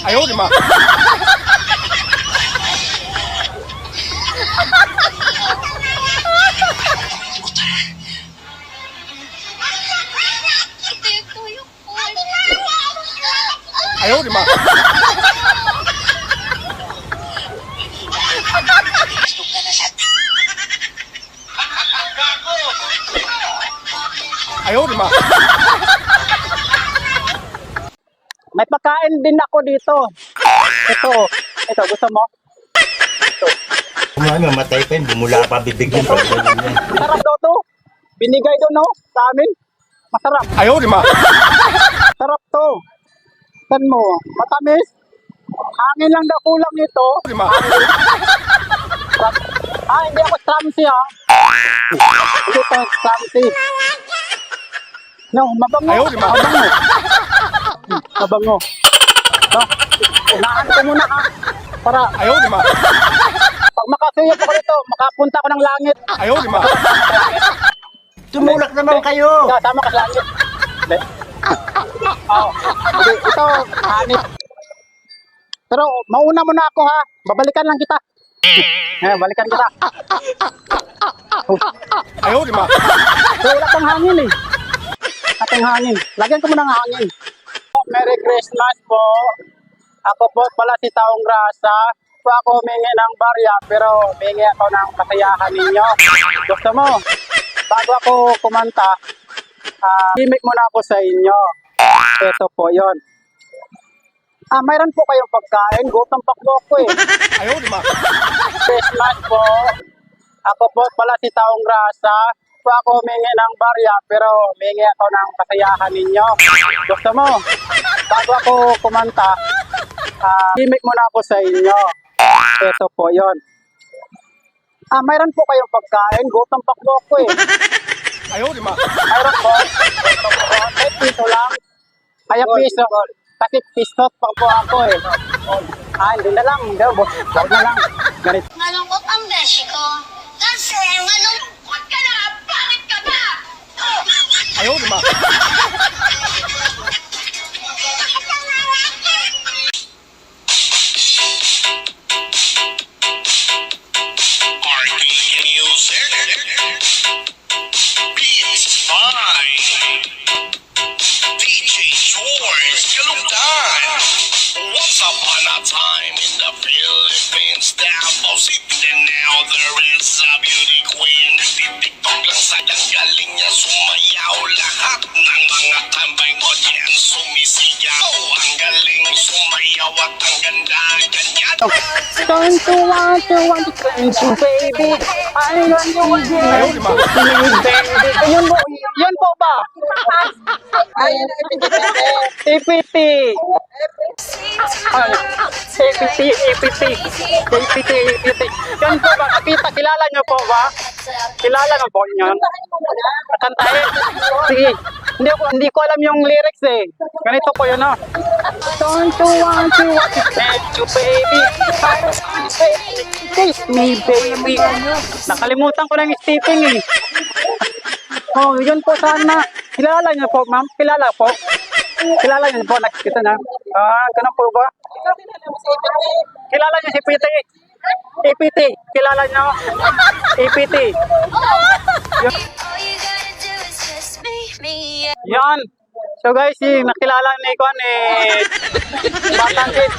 Ayaw, di ba? Ayaw, di ba? Ayaw, di ba? May pagkain din ako dito. Ito, gusto mo? Kung ano, matay pa yun, bumula pa bibig yun. Masarap daw to. Binigay daw, no? Sa amin. Masarap. Ayaw, di ba? Masarap to. San mo? Matamis. Hangin lang daw kulang nito. Di ba? Hindi ako Tramsi, ha? Hindi to Tramsi. No, mabango. Ayaw, di ba? Mabango. No, unahan ko muna, ha? Para Ayaw, di ba? pag makasuyop ako dito, makapunta ako ng langit. Ayaw, di ba? Tumulak naman kayo! Kasama ka sa langit. Hindi. Hindi, ito, hanip. Pero mauna muna ako, ha? Babalikan lang kita. Balikan kita. Ayaw, di ba? So, wala pang hangin, eh. Ating hangin. Lagyan ko muna ng hangin. Merry Christmas po. Ako po pala si Taong Grasa. Po ako humingi ng barya, pero humingi ako ng kasiyahan ninyo. Gusto mo? Bago ako kumanta, gimmick muna ako sa inyo. Ito po yon. Mayroon po kayong pagkain. Gutom pa po ako, eh. Ayaw, di ba? Christmas po. Ako po pala si Taong Grasa. Po ako humingi ng barya, pero humingi ako ng kasiyahan ninyo. Gusto mo? Bago ako kumanta, gimmick muna ako sa inyo. Ito po yon. Mayroon po kayong pagkain. Gutom pa po ako, eh. Ayaw, di ba? Mayroon po. Kahit piso lang. Kaya piso. Kasi pisot pa po ako, eh. Hindi na lang. Huwag na lang. Ganito. Malungkot ang beshi ko. Kasi malungkot ka na! Bakit ka ba? Ayaw, di ba? Once upon a time in the Philippines, there was it and now there is a beauty queen. Nagtitiktok lang sa galing niya sumayaw. Lahat ng mga tambay audience sumisigaw. Ang galing sumayaw at ang ganda ganyan. Don't you want to, baby? I want you again. Ayaw, di ba? Baby. Yun po ba? EPT. EPT. Yan po ba? Kapita, kilala nyo po ba? Kilala nyo po yun? Kantahin. Sige. Hindi ko alam yung lyrics, eh. Ganito po yun, oh. Don't you want to baby? Kiss me, baby. Nakalimutan ko na yung stepping, eh. Oh, yun po sana. Kilala niyo po, ma'am? Kilala po? Kilala niyo po? Nakikita na? Ganun po ba? Kilala niyo si PT? EPT. Kilala niyo? EPT. Yan. So guys, nakilala ni Kwan, Batang Kid.